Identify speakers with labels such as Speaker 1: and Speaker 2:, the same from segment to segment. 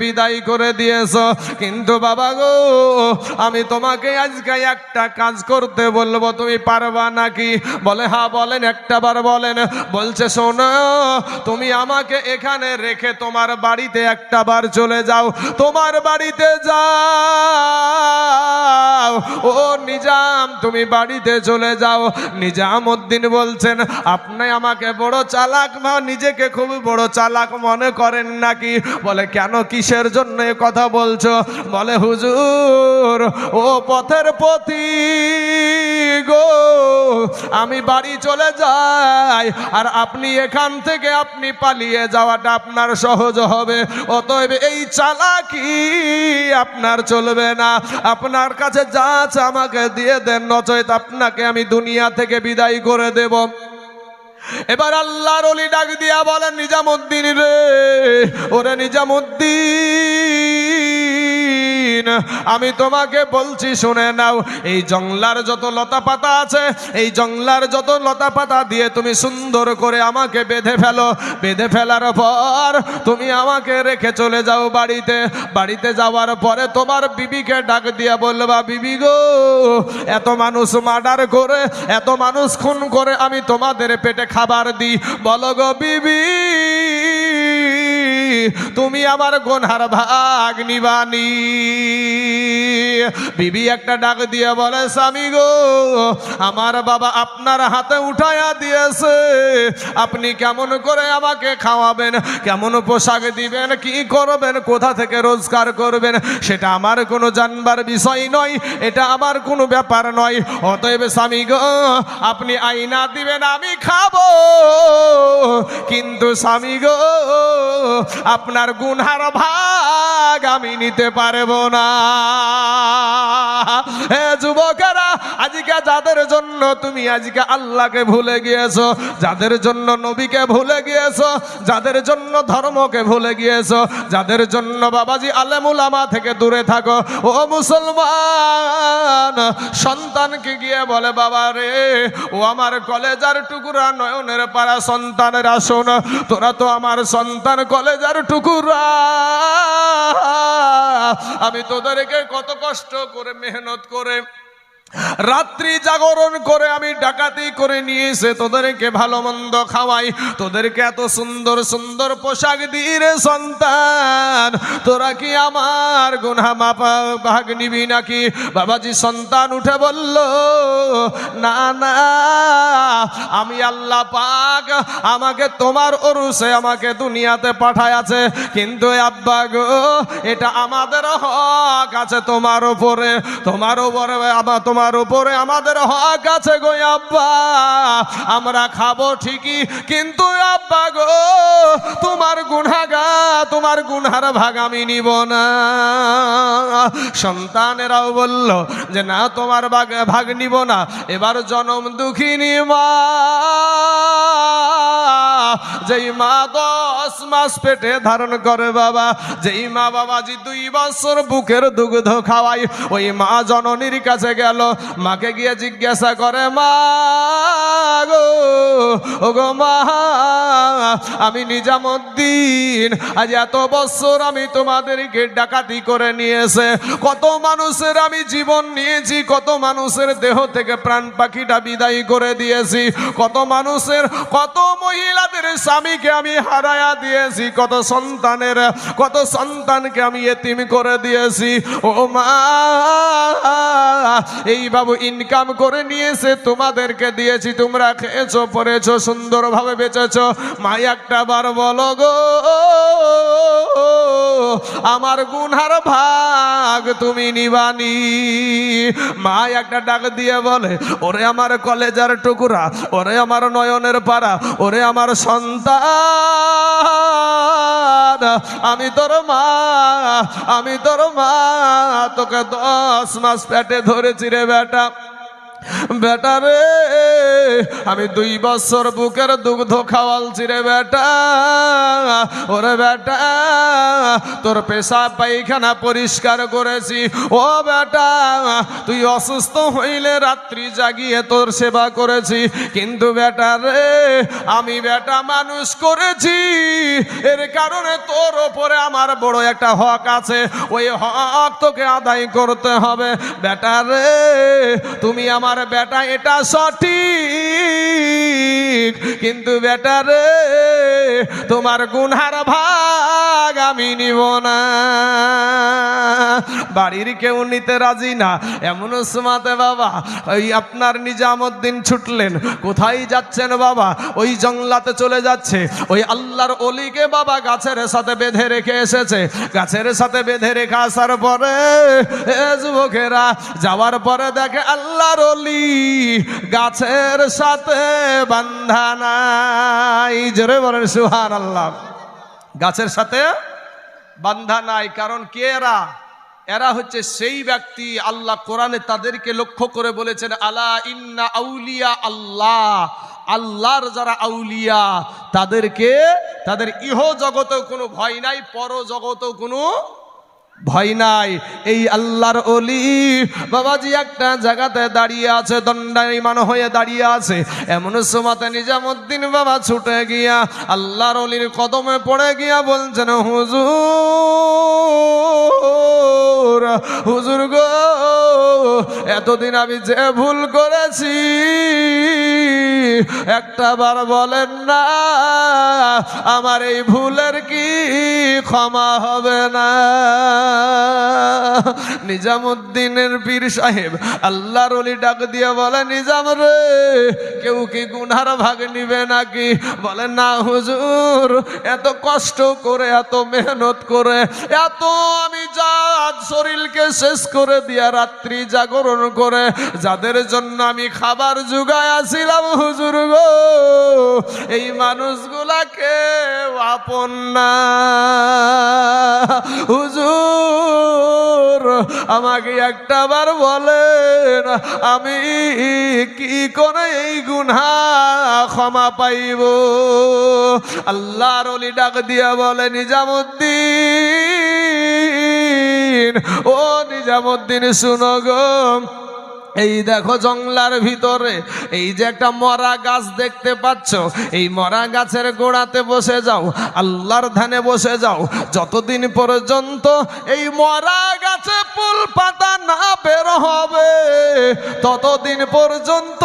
Speaker 1: বিদায় করে দিয়েছো, কিন্তু বাবা গো আমি তোমাকে আজকে একটা কাজ করতে বলবো, তুমি পারবা নাকি? বলে হ্যাঁ বলেন, একটা বার বলেন। বলছে শোনো, তুমি আমাকে এখানে রেখে তোমার বাড়িতে একটা বার চলে যাও, তোমার বাড়িতে যাও। ও নিজাম, তুমি বাড়িতে চলে যাও। নিজামউদ্দিন বলছেন, আপনি আমাকে বড় চালাক বা নিজেকে খুব বড় চালাক মনে করেন নাকি? বলে কেন, কিসের জন্য এ কথা বলছো? বলে হুজুর, ও পথের পথিক গো, আমি বাড়ি চলে যাই আর আপনি এখান থেকে আপনি পালিয়ে যাওয়াটা আপনার সহজ হবে, অতএব এই চালাকি আপনার চলবে না। আপনার কাছে যা আছে আমাকে দিয়ে দেন, নচেত আপনাকে আমি দুনিয়া থেকে বিদায় করে দেব। এবার আল্লাহর ওলি ডাক দিয়া বলেন, নিজামউদ্দিন রে, ওরে নিজামউদ্দিন, আমি তোমাকে বলছি শুনে নাও। এই জংলার যত লতা পাতা আছে, এই জংলার যত লতা পাতা দিয়ে তুমি সুন্দর করে আমাকে বেঁধে ফেলো। বেঁধে ফেলার পর তুমি আমাকে রেখে চলে যাও বাড়িতে। বাড়িতে যাওয়ার পরে তোমার বিবিকে ডাক দিয়া বলবা, বিবি গো, এত মানুষ মার্ডার করে, এত মানুষ খুন করে আমি তোমাদের পেটে খাবার দিই, বলো গো বিবি, তুমি আমার গুনহার ভাগ নিবানি? বিবি একটা ডাক দিয়ে বলে, স্বামী গো, আমার বাবা আপনার হাতে উঠাইয়া দিয়েছে, আপনি কেমন করে আমাকে খাওয়াবেন, কেমন পোশাক দিবেন, কি করবেন, কোথা থেকে রোজগার করবেন, সেটা আমার কোনো জানবার বিষয় নয়, এটা আমার কোনো ব্যাপার নয়। অতএব স্বামী গো, আপনি আইনা দিবেন, আমি খাবো, কিন্তু স্বামী গো, আপনার গুনহার ভাগ আমি নিতে পারবো না। হে যুবকেরা, আজকে যাদের জন্য তুমি আজকে আল্লাহকে ভুলে গিয়েছো, যাদের জন্য নবীকে ভুলে গিয়েছো, যাদের জন্য ধর্মকে ভুলে গিয়েছো, যাদের জন্য বাবাজি আলেম উলামা থেকে দূরে থাকো, ও মুসলমান, সন্তানকে গিয়ে বলে, বাবা রে, ও আমার কলেজার টুকরা, নয়নের পাড়া সন্তানেরা শোন, তোরা তো আমার সন্তান, কলেজার টুকরা, আমি তোদেরকে কত কষ্ট করে মেহনত করে রাত্রি জাগরণ করে আমি ডাকাতি করে নিয়ে এসে তোদেরকে ভালো মন্দ খাওয়াই, তোদেরকে এত সুন্দর সুন্দর পোশাক দিই রে সন্তান, তোরা কি আমার গুনাহ মাপ ভাগ নিবি নাকি? বাবাজি সন্তান উঠে বলল, না না, আমি আল্লাহ পাক আমাকে তোমার ওরসে আমাকে দুনিয়াতে পাঠায় আছে, কিন্তু আব্বা গো, এটা আমাদের হক আছে তোমার উপরে, তোমার উপরে তোমার উপরে আমাদের হক আছে গো আব্বা, আমরা খাবো ঠিকই, কিন্তু আব্বা গো, তোমার গুনাহগার, তোমার গুনহার ভাগ আমি নিব না। সন্তানেরাও বলল যে না, তোমার ভাগ নিব না। এবার জনম দুঃখিনী মা, যেই মা 10 মাস পেটে ধারণ করে বাবা, যেই মা বাবাজি 2 বছর বুকের দুগ্ধ খাওয়াই, ওই মা জননীর কাছে গেল, মাকে গিয়ে জিজ্ঞাসা করে, মা গো, ও গো মা, আমি নিজামউদ্দিন আজ এত বছর আমি তোমাদেরকে ডাকাতি করে নিয়েছে, কত মানুষের আমি জীবন নিয়েছি, কত মানুষের দেহ থেকে প্রাণ পাখিটা বিদায় করে দিয়েছি, কত মানুষের, কত মহিলাদের স্বামীকে আমি হারায়া দিয়েছি, কত সন্তানকে আমি এতিম করে দিয়েছি, ও মা, এই বাবু ইনকাম করে নিয়েছে, তোমাদেরকে দিয়েছি, তোমরা খেয়েছো, পরেছো, সুন্দরভাবে বেঁচেছো, মা একটা বার বলো গো, আমার গুনহার ভাগ তুমি নিবানি? মা একটা ডাক দিয়ে বলে, ওরে আমার কলেজার টুকরা, ওরে আমার নয়নের পাড়া, ওরে আমার সন্তান, আমি তোর মা, আমি তোর মা, তোকে 10 মাস পেটে ধরেছি রে বেটা, বেটা রে আমি 2 বছর বুকের দুগ্ধ খাওয়ালছি রে বেটা, ওরে বেটা তোর পেশাব পায়খানা পরিষ্কার করেছি, ও বেটা তুই অসুস্থ হইলে রাত্রি জাগিয়ে তোর সেবা করেছি, কিন্তু বেটা রে আমি বেটা মানুষ করেছি, এর কারণে তোর ওপরে আমার বড় একটা হক আছে, ওই হক তোকে আদায় করতে হবে। বেটা রে তুমি আমার বেটা এটা সঠিক, কিন্তু বেটা রে তোমার গুনহার ভাগ আমি নিব না। বাড়ির কেউ নিতে রাজি না, এমন সময়তে বাবা ওই আপনার নিজামুদ্দিন ছুটলেন। কোথায় যাচ্ছেন বাবা? ওই জঙ্গলাতে চলে যাচ্ছে। ওই আল্লাহর ওলিকে বাবা গাছের সাথে বেঁধে রেখে এসেছে। গাছের সাথে বেঁধে রেখে আসার পরে যুবকেরা যাওয়ার পরে দেখে আল্লাহর ওলি গাছের সাথে বান্ধা নাই। জোরে বলেন সুবহানাল্লাহ। গাছের সাথে বান্ধা নাই, কারণ কে এরা? এরা হচ্ছে সেই ব্যক্তি, আল্লাহ কোরআনে তাদেরকে লক্ষ্য করে বলেছেন, আলা ইন্না আউলিয়া আল্লাহ, আল্লাহর যারা আউলিয়া তাদেরকে তাদের ইহ জগতেও কোনো ভয় নাই, পর জগতেও কোনো ভয় নাই। এই আল্লাহর ওলি বাবাজি একটা জায়গাতে দাঁড়িয়ে আছে, দণ্ডায়মান হয়ে দাঁড়িয়ে আছে। এমন সময়তে নিজামুদ্দিন বাবা ছুটে গিয়া আল্লাহর ওলির কদমে পড়ে গিয়া বলছেন, হুজুর হুজুর গো, এতদিন আমি যে ভুল করেছি একটা বার বলেন না, আমার এই ভুলের কি ক্ষমা হবে না? নিজামুদ্দিনের পীর সাহেব আল্লাহর ওলি ডাক দিয়ে বলে, নিজাম রে কেউ কি গুনার ভাগ নিবে নাকি? বলে না হুজুর, এত কষ্ট করে এত মেহনত করে এত আমি যা শরীরকে শেষ করে দিয়া রাত্রি জাগরণ করে যাদের জন্য আমি খাবার জুগায় আসিলাম হুজুর গো, এই মানুষগুলাকে আপন না হুজুর, আমাকে একটা বার বলেন আমি কি করে এই গুনাহ ক্ষমা পাইব? আল্লাহর ওলি ডাক দিয়া বলে, নিজামুদ্দিন ও নিজামুদ্দিন শুনো গো, এই দেখো জঙ্গলার ভিতরে এই যে একটা মরা গাছ দেখতে পাচ্ছ, এই মরা গাছের গোড়াতে বসে যাও, আল্লাহর ধ্যানে বসে যাও। যতদিন পর্যন্ত এই মরা গাছে ফুল পাতা না বের হবে ততদিন পর্যন্ত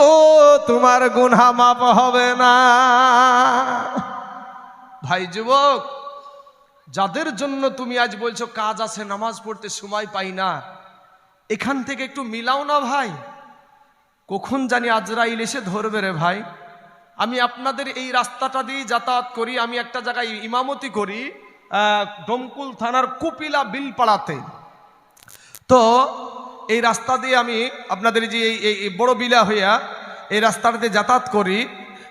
Speaker 1: তোমার গুনাহ মাফ হবে না। ভাই যুবক, যাদের জন্য তুমি আজ বলছো কাজ আছে, নামাজ পড়তে সময় পাই না, এখান থেকে একটু মিলাও না ভাই, কখন জানি আজরাইল এসে ধরবে রে ভাই। আমি আপনাদের এই রাস্তাটা দিয়ে যাতায়াত করি, আমি একটা জায়গায় ইমামতি করি দমকুল থানার কুপিলা বিলপাড়াতে। তো এই রাস্তা দিয়ে আমি আপনাদের যে এই বড় বিলা হইয়া এই রাস্তাটাতে যাতায়াত করি।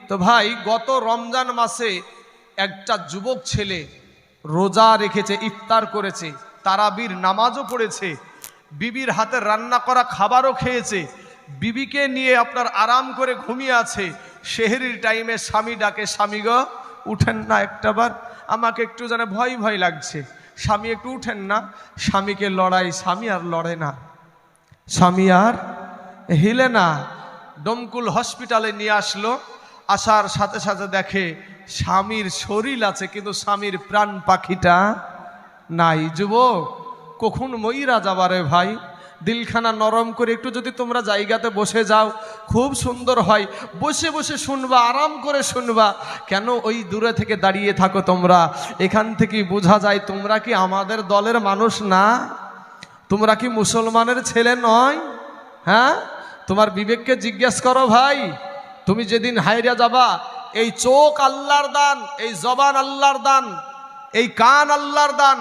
Speaker 1: তো ভাই গত রমজান মাসে একটা যুবক ছেলে রোজা রেখেছে, ইফতার করেছে, তারাবির নামাজও পড়েছে, বিবির হাতে রান্না করা খাবারও খেয়েছে, বিবিকে নিয়ে আপনার আরাম করে ঘুমিয়ে আছে। সেহরির টাইমে স্বামী ডাকে, স্বামী গো উঠেন না একটাবার, আমাকে একটু যেন ভয় ভয় লাগছে, স্বামী একটু উঠেন না। স্বামীকে লড়াই, স্বামী আর লড়ে না, স্বামী আর হিলে না। দমকুল হসপিটালে নিয়ে আসলো, আসার সাথে সাথে দেখে স্বামীর শরীর আছে কিন্তু স্বামীর প্রাণ পাখিটা নাই। যুবক কখন মইরা যাবারে ভাই, দিলখানা নরম করে একটু যদি তোমরা জায়গাতে বসে যাও খুব সুন্দর হয়, বসে বসে শুনবা, আরাম করে শুনবা। কেন ওই দূরে থেকে দাঁড়িয়ে থাকো তোমরা? এখান থেকেই বোঝা যায় তোমরা কি আমাদের দলের মানুষ না, তোমরা কি মুসলমানের ছেলে নয়? হ্যাঁ, তোমার বিবেককে জিজ্ঞেস করো ভাই। তুমি যেদিন হায়রা যাবা, এই চোখ আল্লাহর দান, এই জবান আল্লাহর দান, এই কান আল্লাহর দান।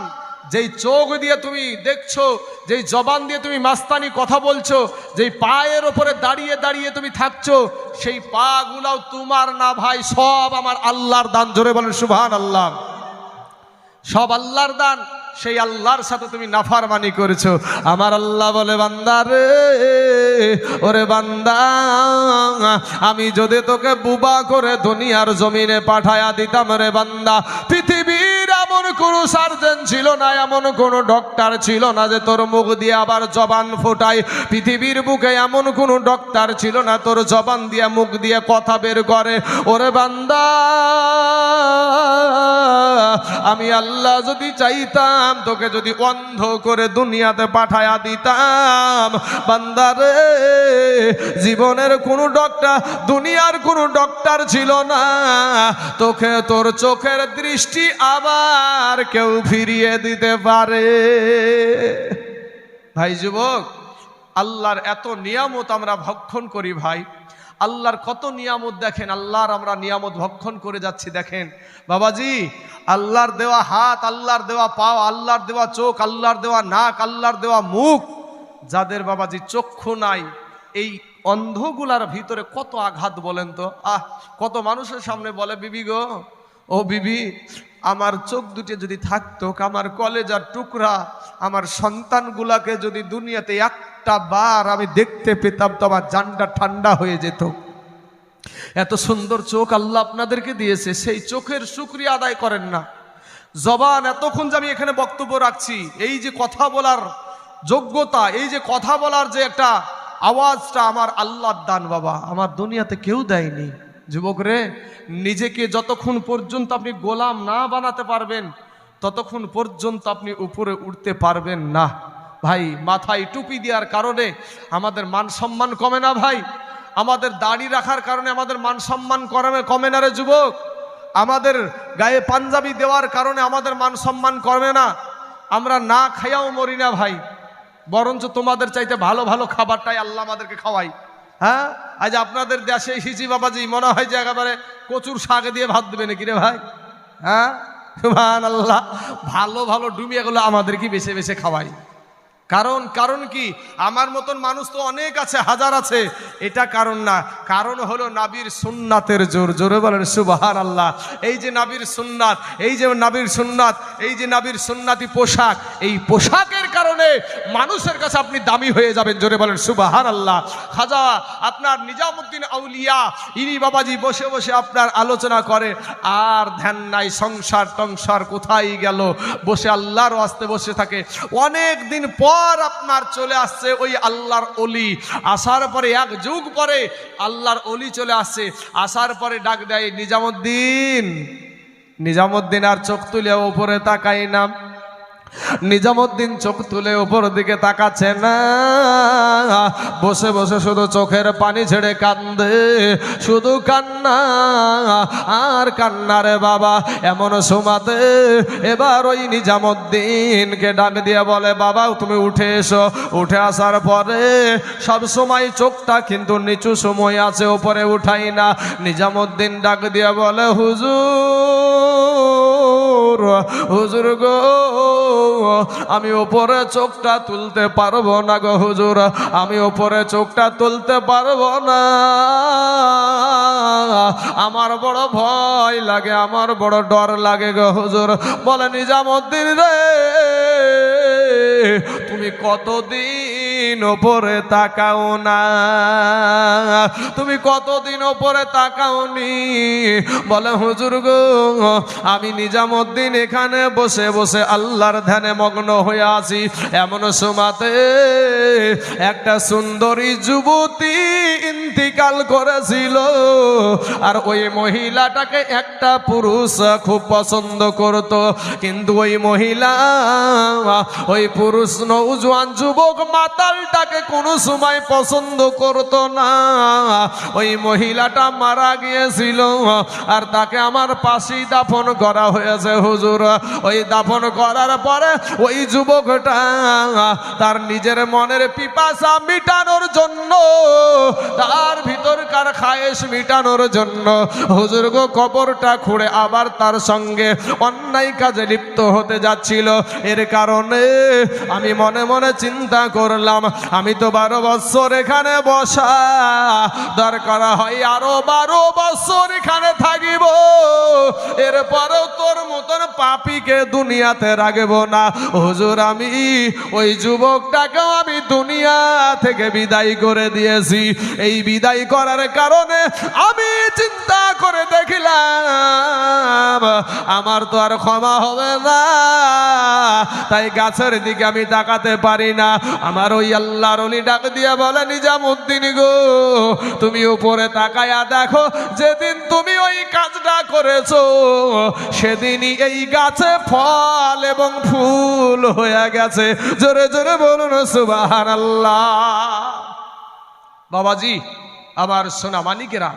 Speaker 1: যেই চোখ দিয়ে তুমি দেখছো, যেই জবান দিয়ে তুমি মাস্তানি কথা বলছো, যেই পায়ের ওপরে দাঁড়িয়ে দাঁড়িয়ে তুমি থাকছো, সেই পা গুলাও তোমার না ভাই, সব আমার আল্লাহর দান। জোরে বলেন সুবহানাল্লাহ। সব আল্লাহর দান। সেই আল্লাহর সাথে তুমি নাফরমানি করেছো। আমার আল্লাহ বলে, বান্দা রে, ওরে বান্দা, আমি যদি তোকে বুবা করে দুনিয়ার জমিনে পাঠায়া দিতাম রে বান্দা, পৃথিবীর এমন কোন সার্জন ছিল না, এমন কোন ডক্টর ছিল না যে তোর মুখ দিয়ে আবার জবান ফোটায়। পৃথিবীর বুকে এমন কোন ডক্টর ছিল না তোর জবান দিয়ে মুখ দিয়ে কথা বের করে। ওরে বান্দা, আমি আল্লাহ যদি চাইতাম তোকে যদি অন্ধ করে দুনিয়াতে পাঠায়া দিতাম, বান্দারে, জীবনের কোনো ডক্টর, দুনিয়ার কোনো ডক্টর ছিল না, তোকে তোর চোখের দৃষ্টি আবার কেউ ফিরিয়ে দিতে পারে। ভাই যুবক, আল্লাহর এত নিয়ামত আমরা ভক্ষণ করি ভাই, আল্লাহর কত নিয়ামত দেখেন, আল্লাহর আমরা নিয়ামত ভক্ষণ করে যাচ্ছি। দেখেন বাবাজি, আল্লাহর দেওয়া হাত, আল্লাহর দেওয়া পাও, আল্লাহর দেওয়া চোখ, আল্লাহর দেওয়া নাক, আল্লাহর দেওয়া মুখ, যাদের বাবাজি চক্ষু নাই, এই অন্ধগুলার ভিতরে কত আঘাত বলেন তো। কত মানুষের সামনে বলে, বিবি গো, ও বিবি, আমার চোখ দুটি যদি থাকতো, আমার কলেজার টুকরা, আমার সন্তানগুলাকে যদি দুনিয়াতে একটা বার আমি দেখতে পেতাম তো আমার জানটা ঠান্ডা হয়ে যেত। এত সুন্দর চোখ আল্লাহ আপনাদেরকে দিয়েছে, সেই চোখের শুকরিয়া আদায় করেন না। জবান, এতক্ষণ যে আমি এখানে বক্তব্য রাখছি, এই যে কথা বলার যোগ্যতা, এই যে কথা বলার যে একটা আওয়াজটা আমার আল্লাহর দান বাবা, আমার দুনিয়াতে কেউ দেয়নি। যুবক রে, নিজেকে যতক্ষণ পর্যন্ত আপনি গোলাম না বানাতে পারবেন, ততক্ষণ পর্যন্ত আপনি উপরে উঠতে পারবেন না। ভাই, মাথায় টুপি দেওয়ার কারণে আমাদের মান সম্মান কমে না ভাই, আমাদের দাড়ি রাখার কারণে আমাদের মান সম্মান কমে না রে যুবক, আমাদের গায়ে পাঞ্জাবি দেওয়ার কারণে আমাদের মান সম্মান কমে না, আমরা না খাইয়াও মরি না ভাই, বরঞ্চ তোমাদের চাইতে ভালো ভালো খাবারটাই আল্লাহ আমাদেরকে খাওয়াই। হ্যাঁ, আজ আপনাদের দেশে হিজি বাবাজি মনে হয় যে একেবারে কচুর শাক দিয়ে ভাত দেবে নাকি রে ভাই? হ্যাঁ, সুবহানাল্লাহ, ভালো ভালো ডুমিয়াগুলো আমাদেরকে বেছে বেছে খাওয়াই। কারণ কি, আমার মতন মানুষ তো অনেক আছে, হাজার আছে, এটা কারণ না। কারণ হলো নবীর সুন্নাতের জোর। জোরে বলেন সুবহানাল্লাহ। এই যে নবীর সুন্নাত, এই যে নবীর সুন্নাত, এই যে নবীর সুন্নাতি পোশাক, এই পোশাকের কারণে মানুষের কাছে আপনি দামি হয়ে যাবেন। জোরে বলেন সুবহানাল্লাহ। খাজা আপনার নিজামুদ্দিন আউলিয়া, ইনি বাবাজি বসে বসে আপনার আলোচনা করে, আর ধ্যান নাই সংসার টংসার কোথায় গেল, বসে আল্লাহর ওয়াস্তে বসে থাকে। অনেক দিন পর আপনার চলে আসছে ওই আল্লাহর ওলি, আসার পরে এক যুগ পরে আল্লাহর ওলি চলে আসছে, আসার পরে ডাক দেয় নিজামুদ্দিন। নিজামুদ্দিন আর চোখ তুলে উপরে তাকাই না। নিজামুদ্দিন চোখ তুলে উপর দিকে তাকাচ্ছে না, বসে বসে শুধু চোখের পানি ছেড়ে কান্দে, শুধু কান্না আর কান্না রে বাবা। এমন সময়তে এবার ওই নিজামুদ্দিনকে ডাক দিয়ে বলে, বাবা তুমি উঠে এসো। উঠে আসার পরে সব সময় চোখটা কিন্তু নিচু সময় আছে, উপরে উঠাই না। নিজামুদ্দিন ডাক দিয়ে বলে, হুজুর, হুজুর গো, আমি উপরে চোখটা তুলতে পারবো না গো হুজুর, আমি উপরে চোখটা তুলতে পারবো না, আমার বড় ভয় লাগে, আমার বড় ডর লাগে গো হুজুর। বলে, নিজামুদ্দিন রে, তুমি কতদিন ওপরে তাকাও না, তুমি কতদিন ওপরে তাকাওনি? বলে, হুজুর গো, আমি নিজামুদ্দিন এখানে বসে বসে আল্লাহর ধ্যানে মগ্ন হয়ে আছি। এমন সময়তে একটা সুন্দরী যুবতী ইন্তিকাল করেছিল, আর ওই মহিলাটাকে একটা পুরুষ খুব পছন্দ করত, কিন্তু ওই মহিলা, ওই পুরুষ নওজোয়ান যুবক মাতালটাকে কোনো সময় পছন্দ করত না। ওই মহিলাটা মারা গিয়েছিল, আর তাকে আমার পাশেই দাফন করা হয়েছে হুজুর। ওই দাফন করার পরে ওই যুবকটা তার নিজের মনের পিপাসা মিটানোর জন্য, তার ভিতরকার খায়েশ মিটানোর জন্য হুজুর গো কবরটা খুঁড়ে আবার তার সঙ্গে অন্যায় কাজে লিপ্ত হতে যাচ্ছিল। এর কারণে আমি মনে মনে চিন্তা করলাম, দিলাম, আমি তো 12 বছর এখানে বসা, দরকার হয় আরো 12 বছর এখানে থাকিব, এরপরেও তোর মতন পাপীকে দুনিয়াতে রাখবো না। হুজুর আমি ওই যুবকটাকেও আমি দুনিয়া থেকে বিদায় করে দিয়েছি। এই বিদায় করার কারণে আমি চিন্তা করে দেখিলাম আমার তো আর ক্ষমা হবে না, তাই গাছের দিকে আমি তাকাতে পারি না। আমার ওই আল্লাহর ওলি ডাক দিয়ে বলে, নিজামুদ্দিন গো, তুমি উপরে তাকায়া দেখো, যেদিন তুমি ওই কাজটা করেছো সেদিনই এই গাছে ফল এবং ফুল হয়ে গেছে। জোরে জোরে বলুন সুবহানাল্লাহ। বাবাজি, আমার সোনা মানিকেরা,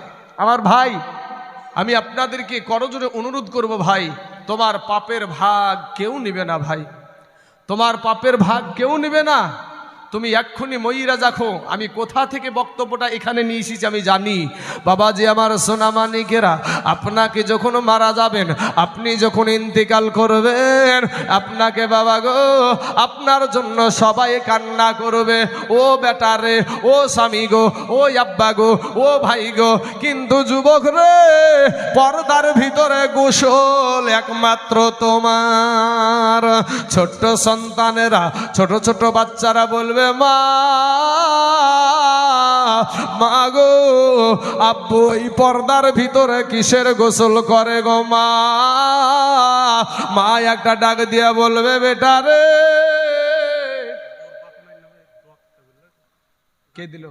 Speaker 1: আমার ভাই, আমি আপনাদেরকে করজোরে অনুরোধ করব, ভাই তোমার পাপের ভাগ কেউ নেবে না, ভাই তোমার পাপের ভাগ কেউ নেবে না। তুমি এক্ষুনি মইরা যাখো। আমি কোথা থেকে বক্তব্যটা এখানে নিয়ে এসেছি আমি জানি। বাবাজি আমার সোনা মানিকেরা, আপনাকে যখন মারা যাবেন, আপনি যখন ইন্তেকাল করবেন, আপনাকে বাবা গো আপনার জন্য সবাই কান্না করবে, ও বেটা রে, ও স্বামী গো, ও আব্বা গো, ও ভাই গো। কিন্তু যুবক রে, পর্দার ভিতরে গোসল একমাত্র তোমার। ছোট্ট সন্তানেরা, ছোট ছোট বাচ্চারা বলবে, মা মা গো, আব্বু এই পর্দার ভিতরে কিসের গোসল করে গো মা? মা একটা ডাক দিয়া বলবে, বেটা রে। কে দিল?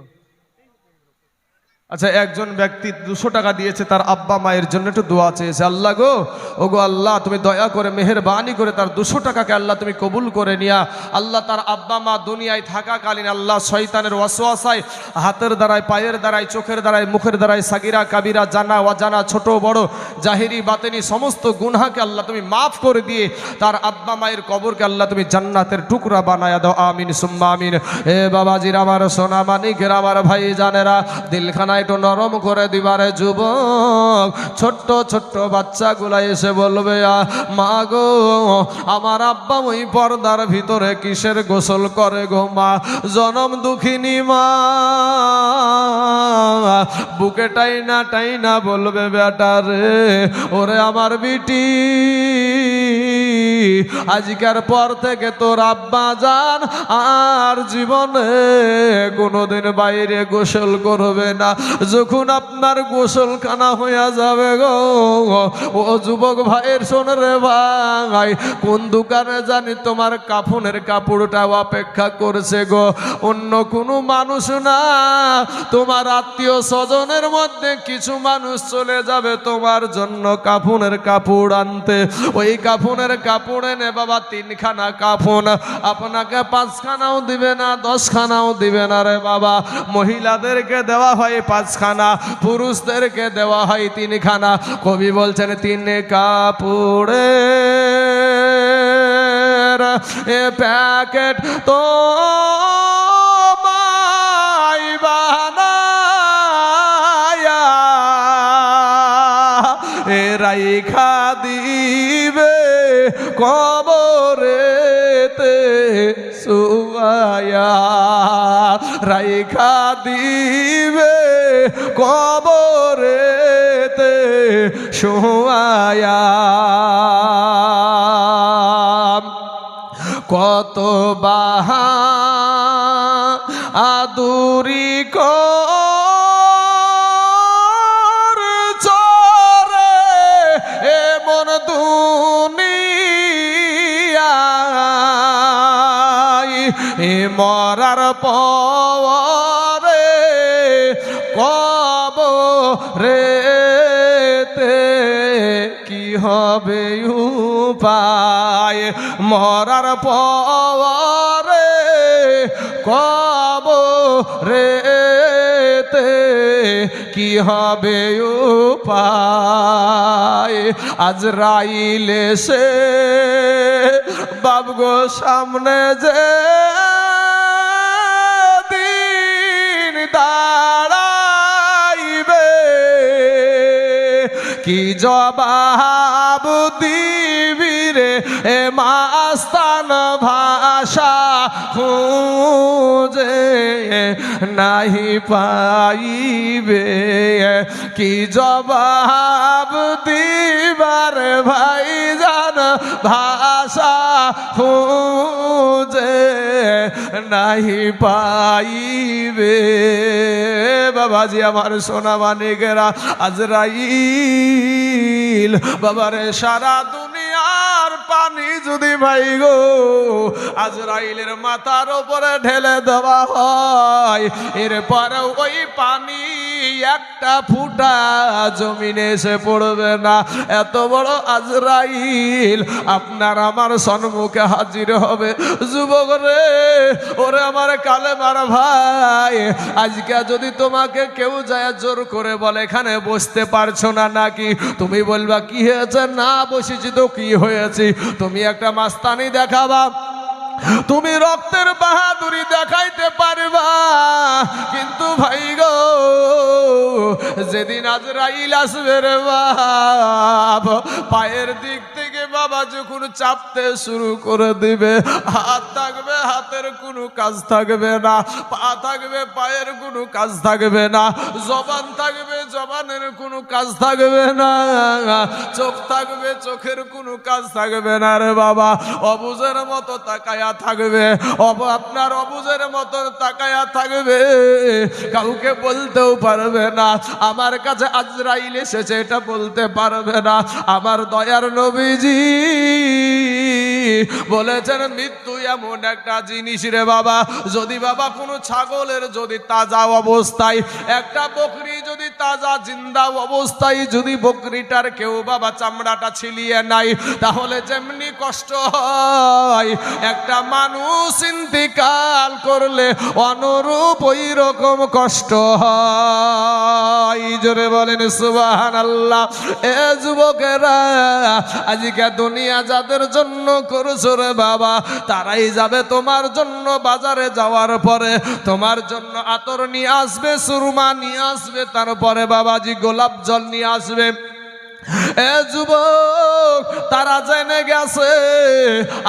Speaker 1: আচ্ছা, একজন ব্যক্তি 200 টাকা দিয়েছে, তার আব্বা মায়ের জন্য একটু দোয়া চেয়েছে। আল্লাহ গো, ও গো আল্লাহ, তুমি দয়া করে মেহেরবানি করে তার 200 টাকাকে আল্লাহ তুমি কবুল করে নিয়া। আল্লাহ তার আব্বা মা দুনিয়ায় থাকাকালীন আল্লাহ শয়তানের ওয়াসওয়াসায় হাতের দ্বারায়, পায়ের দ্বারায়, চোখের দ্বারায়, মুখের দ্বারায়, সাগিরা কাবিরা, জানা অজানা, ছোট বড়, জাহিরি বাতেনি সমস্ত গুনাহকে আল্লাহ তুমি মাফ করে দিয়ে তার আব্বা মায়ের কবরকে আল্লাহ তুমি জান্নাতের টুকরা বানায়া দাও। আমিন সুম্মা আমিন। এ বাবাজির আমার সোনা মানিকের, আমার ভাই জানেরা, দিলখানা একটু নরম করে দিবারে যুবক। ছোট্ট ছোট্ট বাচ্চাগুলা এসে বলবে, মা গো, আমার আব্বা ওই পর্দার ভিতরে কিসের গোসল করে গো মা? জনম দুঃখিনী মা বুকে টাইনা টাইনা বলবে, বেটা রে, ওরে আমার বিটি, আজকের পর থেকে তোর আব্বা জান আর জীবনে কোনোদিন বাইরে গোসল করবে না। যখন আপনার গোসলখানা হইয়া যাবে গো, ও যুবক ভাইয়ের শোন রে ভাই, কোন দোকানে জানি তোমার কাফনের কাপড়টা অপেক্ষা করছে গো? অন্য কোনো মানুষ না, তোমার আত্মীয় স্বজনের মধ্যে কিছু মানুষ চলে যাবে তোমার জন্য কাফনের কাপড় আনতে। ওই কাফনের কাপড় এনে বাবা 3 খানা কাফন, আপনাকে 5 খানাও দিবে না, 10 খানাও দিবে না রে বাবা। মহিলাদেরকে দেওয়া হয় 5 খানা, পুরুষদেরকে দেওয়া হয় 3 খানা। কবি বলছেন 3 কাপড়ে এ প্যাকেট তো মাই বানায়া এ রাইখা দিবে কবরেতে শুয়ায়া, রাইখা দিবে কবরেতে শুয়ায়া। কত বাহা আদুরি চরে এমন দুনিয়ায়, এ মরার পরে কবরেতে কি হবে উপায়? মরার পরে কবরেতে কি হবে উপায়? আজরাইল এসে বাবগো সামনে যে দিন দাঁড়াইবে, কি জবাব দিবি রে এ মা মাস্তান ভাষা খুঁজে নাহি পাইবে, কি জবাব দিবার ভাইজান ভাষা খুঁজে নাহি পাইবে। বাবাজি আমার সোনা মানিকেরা, আজরাইল বাবারে সারা দুনিয়ার পানি যদি ভাই গো আজরাইলের মাথার উপরে ঢেলে দেওয়া হয়, এরপরেও ওই পানি একটা ফুটা জমিনে এসে পড়বে না। এত বড় আজরাইল আপনার আমার সম্মুখে হাজির হবে। যুবক রে, ওরে আমার কালেমার ভাই, আজকে যদি তোমাকে কেউ যায় জোর করে বলে এখানে বসতে পারছো না নাকি, তুমি বলবা কি হয়েছে? না বসেছি তো কি হয়েছে? তুমি একটা মাস্তানি দেখাবা, তুমি রক্তের বাহাদুরি দেখাইতে পারবা, কিন্তু ভাই গো যেদিন আজরাইল আসবে রে বাপ, পায়ের দিক থেকে বাবা যখন চাপতে শুরু করে দিবে, হাত থাকবে হাতের কোনো কাজ থাকবে না, পা থাকবে পায়ের কোনো কাজ থাকবে না, জবান থাকবে জবানের কোনো কাজ থাকবে না, চোখ থাকবে চোখের কোনো কাজ থাকবে না রে বাবা। অবুঝের মতো তাকায়া থাকবে, আপনার অবুঝের মতো তাকায়া থাকবে, কাউকে বলতেও পারবে না আমার কাছে আজরাইল এসেছে, এটা বলতে পারবে না। আমার দয়ার নবীজি বলেছেন মৃত্যু এমন একটা জিনিস রে বাবা, যদি বাবা কোনো ছাগলের যদি তাজা অবস্থায়, একটা বকরি যদি তাজা জিন্দা অবস্থায় যদি বকরিটার কেউ বাবা চামড়াটা ছিলিয়ে নাই, তাহলে যেমনি কষ্ট হয় একটা মানুষ ইন্তিকাল করলে অনুরূপ ওই রকম কষ্ট হয়। জোরে বলেন সুবহানাল্লাহ। এ যুবকেরা, আজকে দুনিয়া যাদের জন্য করছো রে বাবা, তারাই যাবে তোমার জন্য বাজারে যাওয়ার পরে তোমার জন্য আতর নিয়ে আসবে, সুরমা নিয়ে আসবে, তারপরে বাবাজি গোলাপ জল নিয়ে আসবে। এ যুবক, তারা জেনে গেছে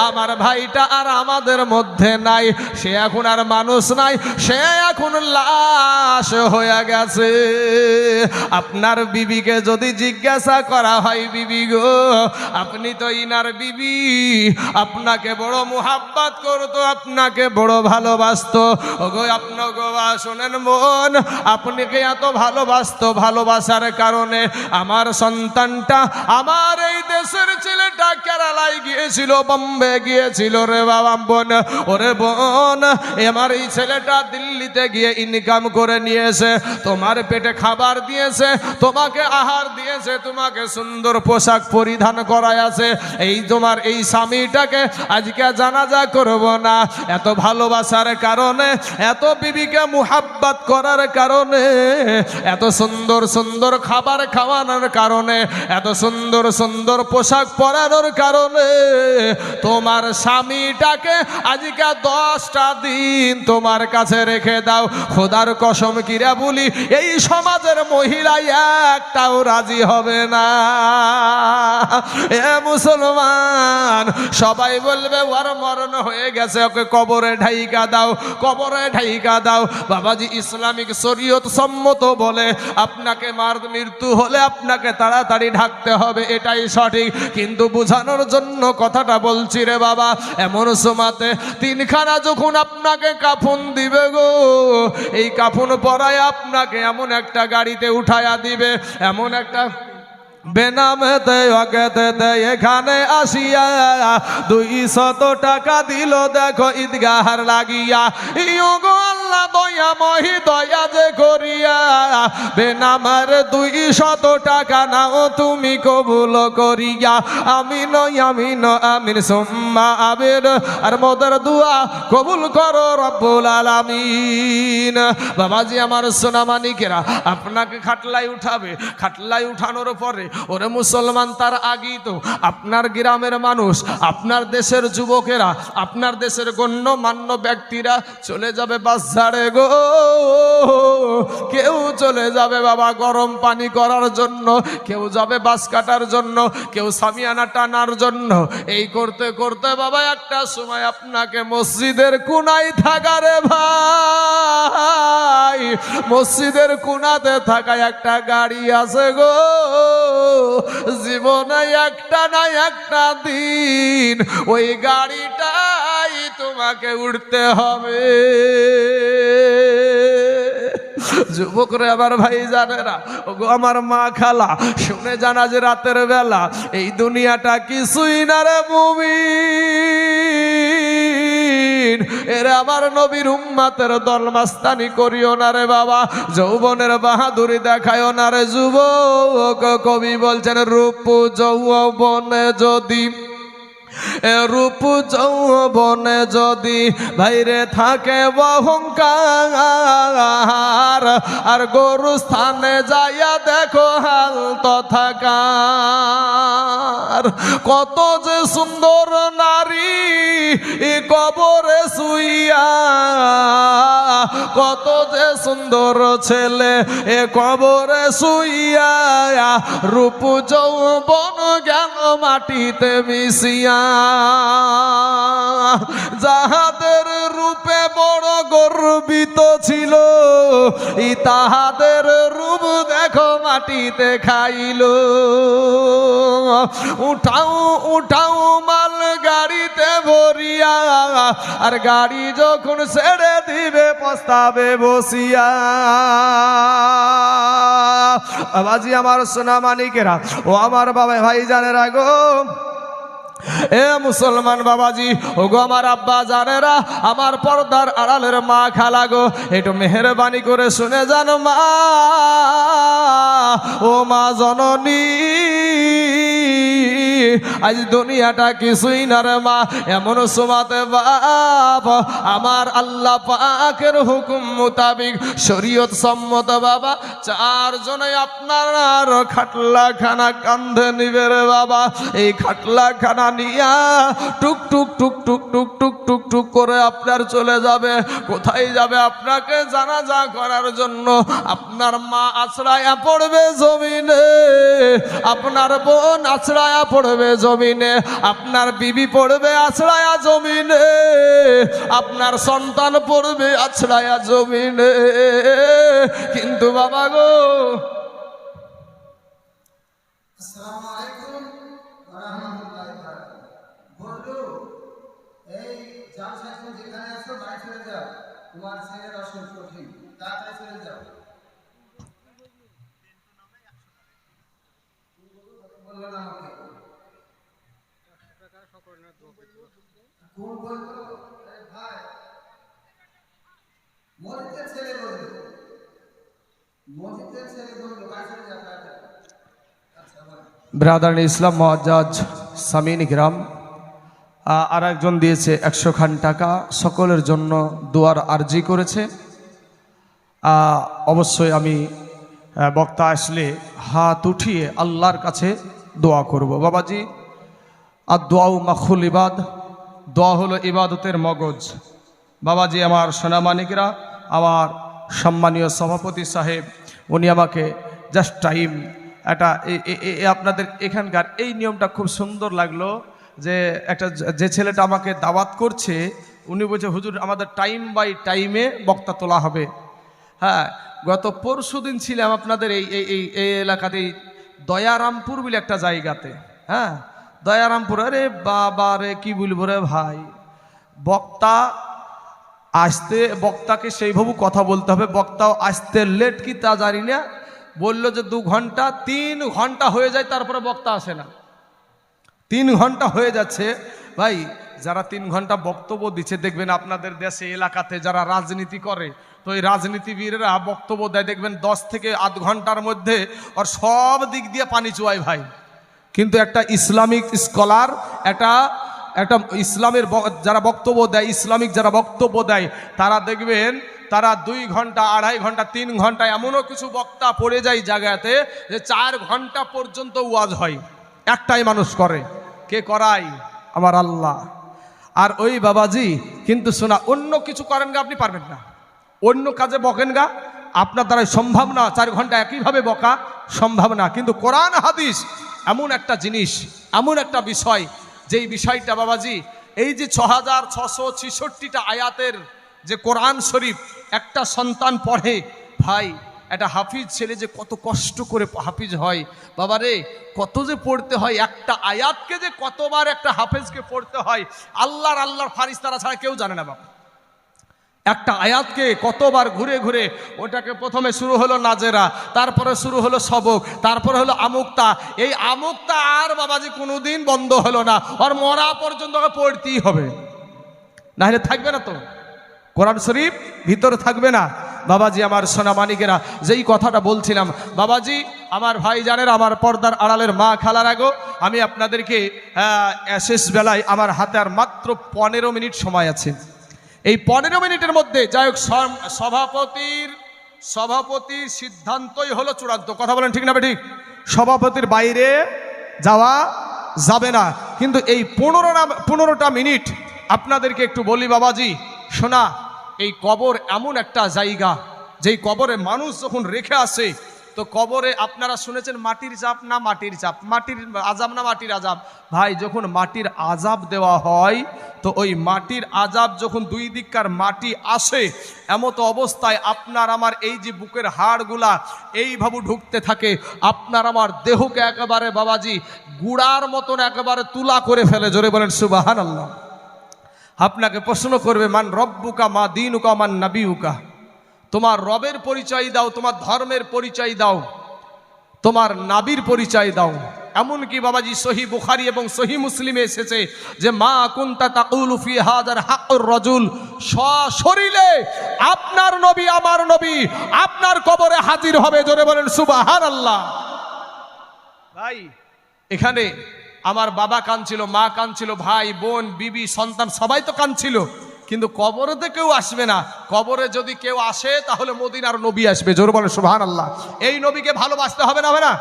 Speaker 1: আমার ভাইটা আর আমাদের মধ্যে নাই, সে এখন আর মানুষ নাই, সে এখন লাশ হয়ে গেছে। আপনার বিবিকে যদি জিজ্ঞাসা করা হয়, বিবি গো আপনি তো ইনার বিবি, আপনাকে বড় মুহাব্বত করতো, আপনাকে বড় ভালোবাসতো, ওগো আপনাকে শোনেন বোন, আপনাকে এত ভালোবাসতো, ভালোবাসার কারণে আমার সন্তান আমার এই দেশের ছেলেটা কেরালায় গিয়েছিল, বোম্বে গিয়েছিল রে বাবা বোন। ওরে বোন, আমার এই ছেলেটা দিল্লিতে গিয়ে ইনকাম করে নিয়েছে, তোমার পেটে খাবার দিয়েছে, তোমাকে আহার দিয়েছে, তোমাকে সুন্দর পোশাক পরিধান করায় আছে, এই তোমার এই স্বামীটাকে আজকে জানাজা করব না, এত ভালোবাসার কারণে, এত বিবিকে মুহাব্বত করার কারণে, এত সুন্দর সুন্দর খাবার খাওয়ানোর কারণে, এত সুন্দর সুন্দর পোশাক পরানোর কারণে তোমার স্বামীটাকে আজকে 10টা দিন তোমার কাছে রেখে দাও। খোদার কসম কিরা বলি, এই সমাজের মহিলা একটাও রাজি হবে না। এ মুসলমান, সবাই বলবে ওর মরণ হয়ে গেছে, ওকে কবরে ঢাইকা দাও, কবরে ঢাইকা দাও। বাবাজি ইসলামিক শরীয়ত সম্মত বলে আপনাকে মৃত্যু হলে আপনাকে তাড়াতাড়ি ঢাকতে হবে, এটাই সঠিক, কিন্তু বোঝানোর জন্য কথাটা বলছি রে বাবা। এমন সময়তে 3খানা যখন আপনাকে কাফন দিবে গো, এই কাফন পরায় আপনাকে এমন একটা গাড়িতে উঠায়া দিবে, এমন একটা বেনামেতে অগেতে এখানে আসিয়া 200 টাকা দিল দেখো ঈদগাহার লাগিয়া, ইগো আল্লাহ দয়াময়ী দয়া যে করিয়া, বেনামের 200 টাকা নাও তুমি কবুল করিয়া, আমিন আমিন আমিন সুম্মা আমিন, আর মোদের দোয়া কবুল করো রব্বুল আলামিন। বাবাজি আমার সোনা মানিকেরা, আপনাকে খাটলাই উঠাবে, খাটলাই উঠানোর পরে ওরে মুসলমান, তার আগেই তো আপনার গ্রামের মানুষ, আপনার দেশের যুবকেরা, আপনার দেশের গণ্যমান্য ব্যক্তিরা চলে যাবে বাস ঝাড়ে গো। কেউ চলে যাবে বাবা গরম পানি করার জন্য, কেউ যাবে বাস কাটার জন্য, কেউ সামিয়ানা টানার জন্য। এই করতে করতে বাবা একটা সময় আপনাকে মসজিদের কোনায় থাকা রে ভাই, মসজিদের কোনাতে থাকা একটা গাড়ি আছে গো। জীবনে একটা না একটা দিন ওই গাড়িটাই তোমাকে উঠতে হবে। যুবকরা আমার ভাই জানেরা, ওগো আমার মা খালা, শুনে জানা যে রাতের বেলা এই দুনিয়াটা কিছুই না রে মুমিন। এরা আমার নবীর উম্মতের দলমাস্তানি করিও না রে বাবা, যৌবনের বাহাদুরি দেখায়ও না রে যুবক। কবি বলছেন রূপ যৌবনে যদি, রূপ যৌবনে যদি ভাইরে থাকে অহংকার, আর গরু স্থানে যাইয়া দেখো হাল তথাকার। কত যে সুন্দর নারী কবরে শুইয়া, কত যে সুন্দর ছেলে এ কবরে শুইয়া, রূপ যৌবন জ্ঞান মাটিতে মিশিয়া। যাহাদের রূপে বড় গর্বিত ছিল, তাহাদের রূপ দেখো মাটিতে খাইল। উঠাও উঠাও মাল গাড়িতে ভরিয়া, আর গাড়ি যখন ছেড়ে দিবে পস্তাবে বসিয়া। বাবাজি আমার সোনা মানিকেরা, ও আমার বাবা ভাই জানেরা গো, এ মুসলমান বাবাজি, ওগো আমার আব্বা জানেরা, আমার পর্দার আড়ালের মা খালা গো, একটু মেহেরবানি করে শুনে যান মা, ও মা জননী, আজ দুনিয়াটা কিছুই না রে মা। এমন সুমাতে বাপ আমার আল্লাহ পাকের হুকুম মোতাবিক শরীয়ত সম্মত বাবা চারজনে আপনার খাটলা খানা কান্ধে নিবে রে বাবা। এই খাটলা খানা নিয়া টুক টুক টুক টুক টুক টুক টুক টুক করে আপনার চলে যাবে। কোথায় যাবে? আপনাকে জানাজা করার জন্য। আপনার মা আশ্রয়া পড়বে জমিনে, আপনার বোন আশ্রয়া পড়বে জমিনে, আপনার বিবি পড়বে আশ্রয়া জমিনে, আপনার সন্তান পড়বে আশ্রয়া জমিনে। কিন্তু বাবা গো,
Speaker 2: আসসালামু আলাইকুম ওয়া রাহমাতুল্লাহি ওয়া বারাকাতুহু। বন্ধু, এই জাল সাইকেল যেখানে আছো বাড়ি চলে যাও, তোমার ছেলের অসুখ কঠিন, তাড়াতাড়ি চলে যাও। বললো না আমাকে কোন বলতো? আরে ভাই, মসজিদের ছেলে বললো, মসজিদের ছেলে বললো বাড়ি চলে যাও তাড়াতাড়ি। আচ্ছা বল।
Speaker 1: ব্রাদার ইসলাম মুআজ্জাজ সামিন গ্রাম আর একজন দিয়েছে 100 খান টাকা, সকলের জন্য দোয়ার আরজি করেছে। অবশ্যই আমি বক্তা আসলে হাত উঠিয়ে আল্লাহর কাছে দোয়া করব। বাবাজি, আর দোয়াও মাখুল ইবাদ, দোয়া হলো ইবাদতের মগজ। বাবাজি আমার সোনামানিকরা, আমার সম্মানীয় সভাপতি সাহেব, উনি আমাকে জাস্ট টাইম একটা আপনাদের এখানকার এই নিয়মটা খুব সুন্দর লাগলো যে একটা যে ছেলেটা আমাকে দাওয়াত করছে উনি বলছে হুজুর আমাদের টাইম বাই টাইমে বক্তা তোলা হবে। হ্যাঁ, গত পরশু দিন ছিলাম আপনাদের এই এলাকাতেই দয়ারামপুর বলে একটা জায়গাতে। হ্যাঁ, দয়ারামপুর। আরে বাবা রে, কি বলবো রে ভাই, বক্তা আসতে, বক্তাকে সেইভাবে কথা বলতে হবে। বক্তাও আসতে লেট কি তা জানি না, বললো যে 2 ঘন্টা, 3 ঘন্টা হয়ে যায় তারপরে বক্তা আসে না। 3 ঘন্টা হয়ে যাচ্ছে ভাই। যারা 3 ঘন্টা বক্তব্য দিচ্ছে দেখবেন আপনাদের দেশে এলাকাতে যারা রাজনীতি করে, তো এই রাজনীতিবিদরা বক্তব্য দেয় দেখবেন 10 থেকে আধ ঘন্টার মধ্যে ওর সব দিক দিয়ে পানি চুয়ায় ভাই। কিন্তু একটা ইসলামিক স্কলার, একটা একটা ইসলামের যারা বক্তব্য দেয়, ইসলামিক যারা বক্তব্য দেয়, তারা দেখবেন তারা 2 ঘন্টা 2.5 ঘন্টা 3 ঘন্টা এমনও কিছু বক্তা পড়ে যায় জায়গাতে যে 4 ঘন্টা পর্যন্ত ওয়াজ হয়, একটাই মানুষ করে। কে করায়? আমার আল্লাহ। আর ওই বাবাজি কিন্তু শোনা, অন্য কিছু করেন গা, আপনি পারবেন না। অন্য কাজে বকেন গা, আপনার দ্বারা সম্ভব না। 4 ঘন্টা একইভাবে বকা সম্ভব না। কিন্তু কোরআন হাদিস এমন একটা জিনিস, এমন একটা বিষয়, যেই বিষয়টা বাবাজি, এই যে 6666টা আয়াতের যে কোরআন শরীফ একটা সন্তান পড়ে, ভাই একটা হাফিজ ছেলে যে কত কষ্ট করে হাফিজ হয় বাবারে, কত যে পড়তে হয়, একটা আয়াতকে যে কতবার একটা হাফেজকে পড়তে হয়, আল্লাহর ফারিস্তারা ছাড়া কেউ জানে না বাবা। একটা আয়াতকে কতবার ঘুরে ঘুরে, ওটাকে প্রথমে শুরু হলো নাজেরা, তারপরে শুরু হলো সবক, তারপরে হলো আমুক্তা। এই আমুক্তা আর বাবাজি কোনোদিন বন্ধ হলো না, আর মরা পর্যন্ত পড়তেই হবে, না হলে থাকবে না তো কোরআন শরীফ ভিতরে থাকবে না। বাবাজি আমার সোনা মানিকেরা, যেই কথাটা বলছিলাম বাবাজি, আমার ভাই জানেন, আমার পর্দার আড়ালের মা খালার আগো, আমি আপনাদেরকে শেষ বেলায় আমার হাতে আর মাত্র 15 মিনিট সময় আছে। এই 15 মিনিটের মধ্যে যাই হোক, সভাপতির সিদ্ধান্তই হলো চূড়ান্ত। কথা বলেন ঠিক না ঠিক? সভাপতির বাইরে যাওয়া যাবে না। কিন্তু এই 15টা মিনিট আপনাদেরকে একটু বলি বাবাজি, শোনা, এই কবর এমন একটা জায়গা, যেই কবরে মানুষ যখন রেখে আসে, তো কবরে আপনারা শুনেছেন মাটির চাপ না মাটির চাপ, মাটির আজাব না মাটির আজাব। ভাই যখন মাটির আজাব দেওয়া হয়, তো ওই মাটির আজাব যখন 2 দিককার মাটি আসে, এমতো অবস্থায় আপনার আমার এই যে বুকের হাড়গুলা এইভাবে ঢুকতে থাকে, আপনার আমার দেহকে একেবারে বাবাজি গুড়ার মতন একেবারে তুলা করে ফেলে। জোরে বলেন সুবহানাল্লাহ। আপনাকে প্রশ্ন করবে, মান রব্বুকা মা দীনুকা মান নাবিউকা, তোমার রবের পরিচয় দাও, তোমার ধর্মের পরিচয় দাও, তোমার নাবির পরিচয় দাও। এমনকি বাবাজি সহি বুখারী এবং সহি মুসলিমে এসেছে যে মা কুনতা তাকুলু ফি হাযার হাক্কুর রাজুল, সশরীরে আপনার নবী আমার নবী আপনার কবরে হাজির হবে। জোরে বলেন সুবহানাল্লাহ। ভাই এখানে আমার বাবা কাঁদছিল, মা কাঁদছিল, ভাই বোন বিবি সন্তান সবাই তো কাঁদছিল, কিন্তু কবরেতে কেউ আসবে না। কবরে যদি কেউ আসে তাহলে মদিনার নবী আসবে। জোরে বলেন সুবহানাল্লাহ। এই নবীকে ভালোবাসতে হবে না, হবে না?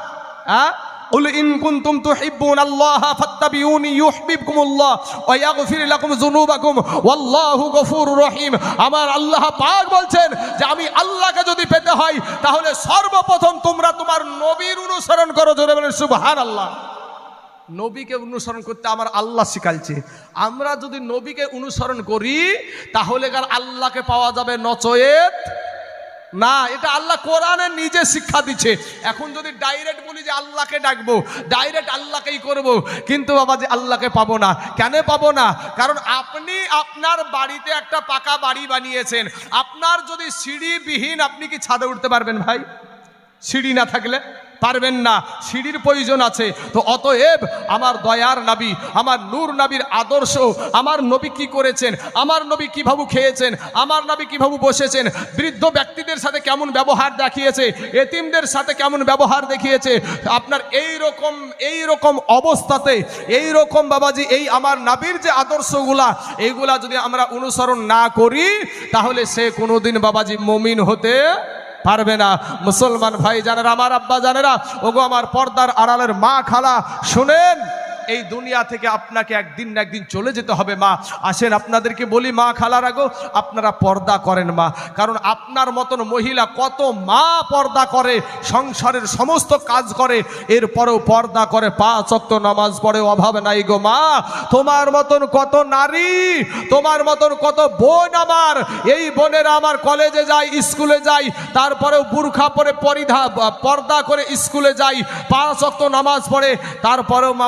Speaker 1: হ্যাঁ, কুল ইন কুনতুম তুহিব্বুনাল্লাহ ফাত্তাবিউনি ইউহিব্বুকুমুল্লাহ ওয়া ইয়াগফির লাকুম যুনুবাকুম ওয়াল্লাহু গফুরুর রহিম। আমার আল্লাহ পাক বলছেন যে আমি আল্লাহকে যদি পেতে হয় তাহলে সর্বপ্রথম তোমরা তোমার নবীর অনুসরণ করো। জোরে বলেন সুবহানাল্লাহ। নবীকে অনুসরণ করতে আমার আল্লাহ শিখাইছে। আমরা যদি নবীকে অনুসরণ করি তাহলে কার আল্লাহকে পাওয়া যাবে, নচয়েত না। এটা আল্লাহ কোরআনে নিজে শিক্ষা দিচ্ছে। এখন যদি ডাইরেক্ট বলি যে আল্লাহকে ডাকবো, ডাইরেক্ট আল্লাহকেই করব, কিন্তু বাবা যে আল্লাহকে পাবো না। কেন পাবো না? কারণ আপনি আপনার বাড়িতে একটা পাকা বাড়ি বানিয়েছেন, আপনার যদি সিঁড়িবিহীন, আপনি কি ছাদে উঠতে পারবেন ভাই? সিঁড়ি না থাকলে পারবেন না, সিঁড়ির প্রয়োজন আছে। তো অতএব আমার দয়ার নবী, আমার নূর নবীর আদর্শ, আমার নবী কি করেছেন, আমার নবী কিভাবে খেয়েছেন, আমার নবী কিভাবে বসেছেন, বৃদ্ধ ব্যক্তিদের সাথে কেমন ব্যবহার দেখিয়েছে, এতিমদের সাথে কেমন ব্যবহার দেখিয়েছে, আপনার এই রকম অবস্থাতে এই রকম বাবাজি এই আমার নবীর যে আদর্শগুলা, এইগুলা যদি আমরা অনুসরণ না করি তাহলে সে কোনোদিন বাবাজি মুমিন হতে পারবে না। মুসলমান ভাই জানেরা, আমার আব্বা জানেরা, ওগো আমার পর্দার আড়ালের মা খালা, শুনেন, এই দুনিয়া থেকে আপনাকে একদিন না একদিন চলে যেতে হবে মা। আসেন আপনাদেরকে বলি মা খালারা গো, আপনারা পর্দা করেন মা। কারণ আপনার মতন মহিলা কত মা পর্দা করে, সংসারের সমস্ত কাজ করে, এরপরেও পর্দা করে, 5 ওয়াক্ত নামাজ পড়ে, অভাব নাই গো মা। তোমার মতন কত নারী, তোমার মতন কত বোন, আমার এই বোনেরা আমার কলেজে যায়, স্কুলে যায়, তারপরেও বুরখা পরে পর্দা করে স্কুলে যায়, 5 ওয়াক্ত নামাজ পড়ে, তারপরেও মা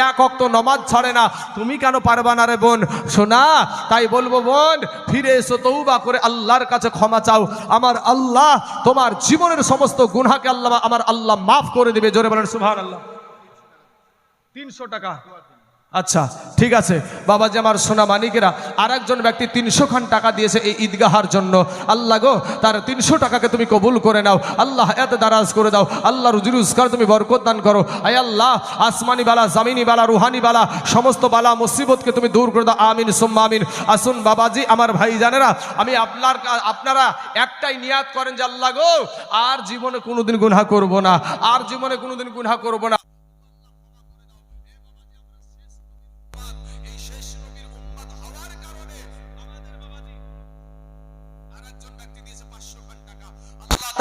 Speaker 1: 1 ওয়াক্ত নামাজ ছাড়ে না। তুমি কেন পারবা না রে বোন? শোনা, তাই বলবো বোন, ফিরে এসো, তওবা করে আল্লাহর কাছে ক্ষমা চাও। আমার আল্লাহ তোমার জীবনের সমস্ত গুনাহকে আমার আল্লাহ মাফ করে দেবে। জোরে বলেন সুবহানাল্লাহ। 300 টাকা আচ্ছা ঠিক আছে বাবাজি আমার সোনা মানিকেরা, আর একজন ব্যক্তি 300 খান টাকা দিয়েছে এই ঈদগাহার জন্য। আল্লাহ গো তার 300 টাকাকে তুমি কবুল করে নাও, আল্লাহ এত দারাজ করে দাও, আল্লাহ রুজি রোজগার তুমি বরকত দান করো। আয় আল্লাহ আসমানি বালা, জামিনি বালা, রুহানি বালা, সমস্ত বালা মুসিবতকে তুমি দূর করে দাও, আমিন সুম্মা আমিন। আসুন বাবাজি আমার ভাইজানেরা, আমি আপনারা একটাই নিয়াত করেন যে আল্লাহ গো আর জীবনে কোনোদিন গুনাহ করব না, আর জীবনে কোনোদিন গুনাহ করব না।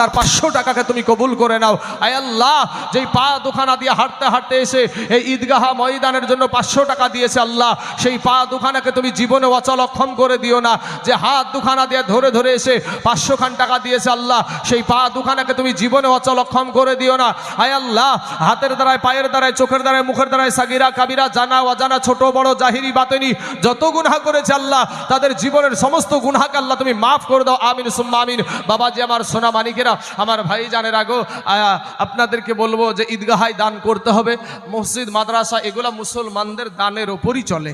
Speaker 1: তার 500 টাকাকে তুমি কবুল করে নাও। আয় আল্লাহ যেই পা দুখানা দিয়ে হাঁটতে হাঁটতে এসে এই ঈদগাহ ময়দানের জন্য 500 টাকা দিয়েছে আল্লাহ, সেই পা দুখানাকে তুমি জীবনে অচল অক্ষম করে দিও না। যে হাত দুখানা দিয়ে ধরে ধরে এসে 500 খান টাকা দিয়েছে আল্লাহ, সেই পা দুখানাকে তুমি জীবনে অচল অক্ষম করে দিও না। আয় আল্লাহ হাতের দ্বারায়, পায়ের দ্বারায়, চোখের দ্বারায়, মুখের দ্বারায়, সাগিরা কাবিরা, জানা অজানা, ছোট বড়, জাহিরি বাতেনি যত গুনাহ করেছে আল্লাহ, তাদের জীবনের সমস্ত গুনাহকে আল্লাহ তুমি মাফ করে দাও, আমিন সুম্মা আমিন। বাবাজি আমার সোনা মানিকেরা, আমার ভাই জানের আগো আপনাদেরকে বলবো যে ঈদগাহায় দান করতে হবে। মসজিদ মাদ্রাসা এগুলা মুসলমানদের দানের ওপরই চলে,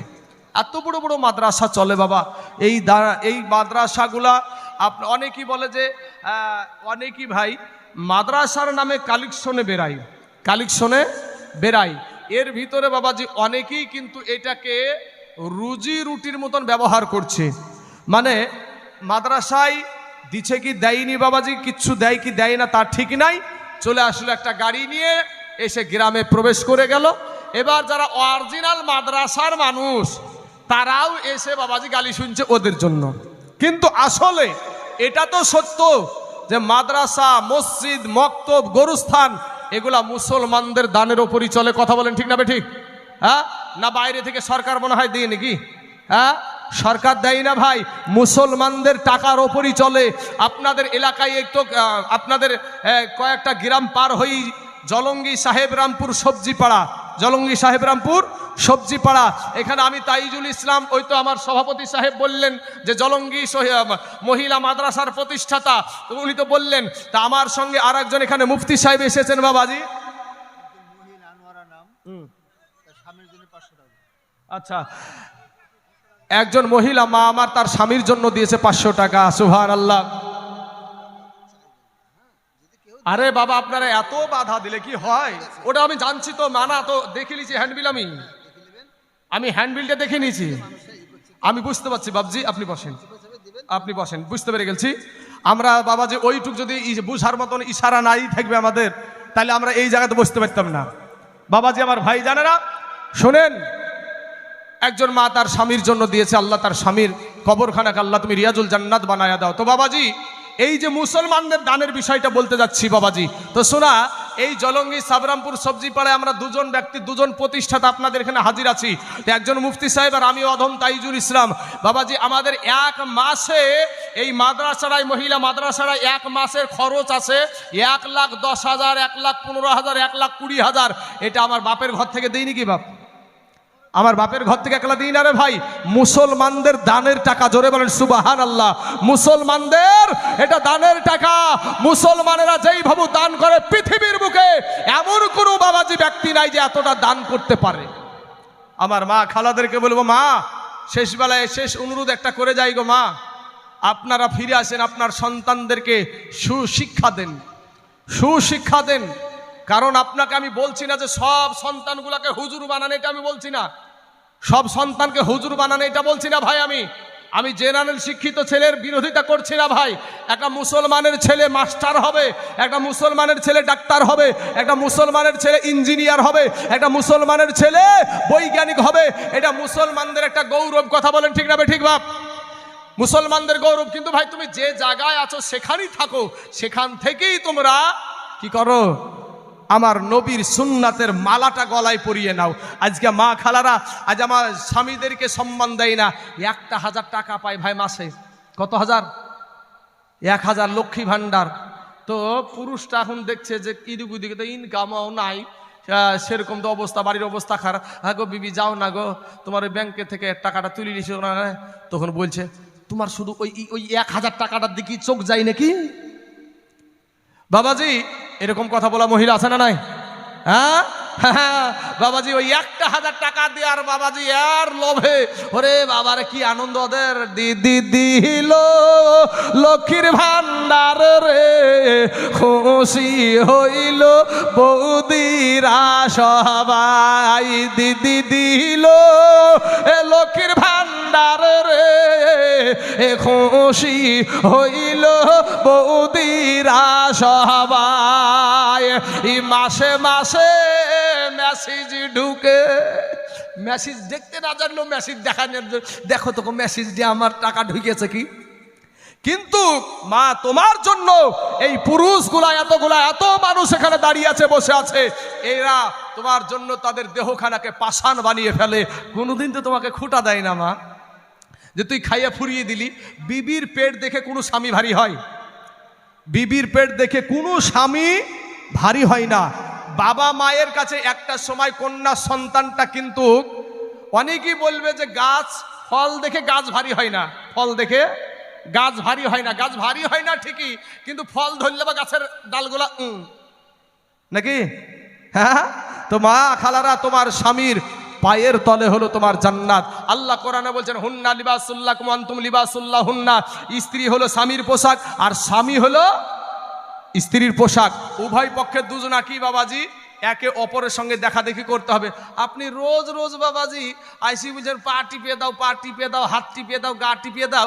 Speaker 1: এত বড় বড় মাদ্রাসা চলে বাবা। এই মাদ্রাসাগুলা অনেকেই বলে যে অনেকেই ভাই মাদ্রাসার নামে কালেকশনে বেরাই, এর ভিতরে বাবাজি অনেকেই কিন্তু এটাকে রুজি রুটির মতন ব্যবহার করছে। মানে মাদ্রাসায় দিচ্ছে কি দেয়নি বাবাজি, কিচ্ছু দেয় কি দেয় না তার ঠিক নাই, চলে আসলো একটা গাড়ি নিয়ে এসে গ্রামে প্রবেশ করে গেল। এবার যারা অরিজিনাল মাদ্রাসার মানুষ তারাও এসে বাবাজি গালি শুনছে ওদের জন্য। কিন্তু আসলে এটা তো সত্য যে মাদ্রাসা, মসজিদ, মক্তব, গরুস্থান এগুলা মুসলমানদের দানের ওপরই চলে। কথা বলেন ঠিক না বে ঠিক? হ্যাঁ না বাইরে থেকে সরকার মনে হয় দিয়ে নাকি? হ্যাঁ সরকার দেয় না ভাই, মুসলমানদের টাকার ওপরই চলে। আপনাদের এলাকায় একটু আপনাদের কয়েকটা গ্রাম পার হই জলঙ্গি সাহেবরামপুর সবজি পাড়া, এখানে আমি তাইজুল ইসলাম, ওই তো আমার সভাপতি সাহেব বললেন যে জলঙ্গি মহিলা মাদ্রাসার প্রতিষ্ঠাতা, উনি তো বললেন। তা আমার সঙ্গে আর একজন এখানে মুফতি সাহেব এসেছেন বাবাজি। আচ্ছা একজন মহিলা মা আমার তার স্বামীর জন্য দিয়েছে 500 টাকা। সুবহানাল্লাহ। আরে বাবা আপনারা এত বাধা দিলে কি হয়? ওটা আমি জানছি তো, মানা তো দেখে নিয়েছি, হ্যান্ডবিল আমি হ্যান্ডবিলটা দেখে নিয়েছি, আমি বুঝতে পারছি। বাবজি আপনি বসেন, বুঝতে পেরে গেছি আমরা বাবাজি। ওইটুক যদি বুঝার মতন ইশারা নাই থাকবে আমাদের, তাহলে আমরা এই জায়গাতে বসতে পারতাম না। বাবাজি আমার ভাই জানেরা শোনেন, একজন মা তার স্বামীর জন্য দিয়েছে, আল্লাহ তার স্বামীর কবরখানাকে আল্লাহ তুমি রিয়াজুল জান্নাত বানায়া দাও। তো বাবাজি এই যে মুসলমানদের দানের বিষয়টা বলতে যাচ্ছি বাবাজি, তো শোনা এই জলঙ্গি সাবরামপুর সবজি পাড়ায় আমরা দুজন ব্যক্তি, দুজন প্রতিষ্ঠাতা আপনাদের এখানে হাজির আছি। একজন মুফতি সাহেব আর আমি অধম তাইজুল ইসলাম। বাবাজি আমাদের এক মাসে এই মাদ্রাসারায়, মহিলা মাদ্রাসারায় 1 মাসের খরচ আছে 1,10,000, 1,15,000, 1,20,000। এটা আমার বাপের ঘর থেকে দেইনি কি বাপ? আমার বাপের ঘর থেকে একলা দিই না রে ভাই, মুসলমানদের দানের টাকা। জোরে বলেন সুবহানাল্লাহ। মুসলমানদের এটা দানের টাকা। মুসলমানেরা যেইভাবে দান করে পৃথিবীর বুকে এমন কোনো বাবাজি ব্যক্তি নাই যে এতটা দান করতে পারে। আমার মা খালাদেরকে বলবো, মা শেষ বেলায় শেষ অনুরোধ একটা করে যাই গো মা, আপনারা ফিরে আসেন, আপনার সন্তানদেরকে সুশিক্ষা দেন। কারণ আপনাকে আমি বলছি না যে সব সন্তানগুলোকে হুজুর বানানো, এটা আমি বলছি না। সব সন্তানকে হুজুর বানানো এটা বলছি না ভাই। আমি জেনারেল শিক্ষিত ছেলের বিরোধিতা করছি না ভাই। একটা মুসলমানের ছেলে মাস্টার হবে, একটা মুসলমানের ছেলে ডাক্তার হবে, একটা মুসলমানের ছেলে ইঞ্জিনিয়ার হবে, একটা মুসলমানের ছেলে বৈজ্ঞানিক হবে। এটা মুসলমানদের একটা গৌরব। কথা বলেন ঠিক না ঠিক বাপ? মুসলমানদের গৌরব। কিন্তু ভাই তুমি যে জায়গায় আছো সেখানেই থাকো, সেখান থেকেই তোমরা কি করো? আমার নবীর সুন্নাতের মালাটা গলায় পরিয়ে নাও। আজকে মা খালারা আজ আমার স্বামীদেরকে সম্মান দেয় না। 1,000 টাকা পায় ভাই মাসে। কত হাজার? 1,000 লক্ষ্মী ভান্ডার। তো পুরুষটা এখন দেখছে যে ইদিকে তো ইনকামও নাই, সেরকম তো অবস্থা, বাড়ির অবস্থা খারাপ। হ্যাঁ গো বিবি যাও না গো, তোমার ওই ব্যাংকে থেকে টাকাটা তুলে নিছো না। তখন বলছে তোমার শুধু ওই 1,000 টাকাটার দিকে চোখ যায় নাকি? বাবাজি এরকম কথা বলা মহিলা আছে না নাই? হ্যাঁ হ্যাঁ বাবাজি ওই 1,000 টাকা দিয়ে আর বাবাজি আর লোভে ওরে বাবারে কি আনন্দ ওদের দিদি দিল লক্ষ্মীর ভান্ডার রে খুশি হইল বৌদিরা সবাই দিদি দিল এ লক্ষ্মীর ভান্ডার রে খুশি হইল বৌদিরা সবাই এই মাসে মাসে মেসেজ ঢুকে মেসেজ দেখতে না জানলেও মেসেজ দেখানোর দেখো তো মেসেজ দিয়ে আমার টাকা ঢুকেছে কি কিন্তু মা তোমার জন্য এই পুরুষগুলা এত মানুষ এখানে দাঁড়িয়ে আছে বসে আছে এরা তোমার জন্য তাদের দেহখানাকে পাষাণ বানিয়ে ফেলে কোনোদিন তো তোমাকে খুঁটা দেয় না মা যে তুই খাইয়া ফুরিয়ে দিলি বিবির পেট দেখে কোনো স্বামী ভারী হয় বিবির পেট দেখে কোনো স্বামী ভারী হয় না বাবা মায়ের কাছে একটা সময় কন্যা সন্তানটা কিন্তু অনেকেই বলবে যে গাছ ফল দেখে গাছ ভারী হয় না ফল দেখে গাছ ভারী হয় না গাছ ভারী হয় না ঠিকই কিন্তু ফল ধরলে বা গাছের ডালগুলা নাকি হ্যাঁ তো মা খালারা তোমার স্বামীর পায়ের তলে হলো তোমার জান্নাত আল্লাহ কোরআনে বলছেন হুন্না লিবাসুল্লাকুম আনতুম লিবাসুল্লাহ হুন্না স্ত্রী হলো স্বামীর পোশাক আর স্বামী হলো স্ত্রীর পোশাক উভয় পক্ষের দুজনা কি বাবাজি একে অপরের সঙ্গে দেখা দেখি করতে হবে আপনি রোজ রোজ বাবাজি আইসি বুঝেন পা টিপিয়ে দাও হাত টিপিয়ে দাও গা টিপিয়ে দাও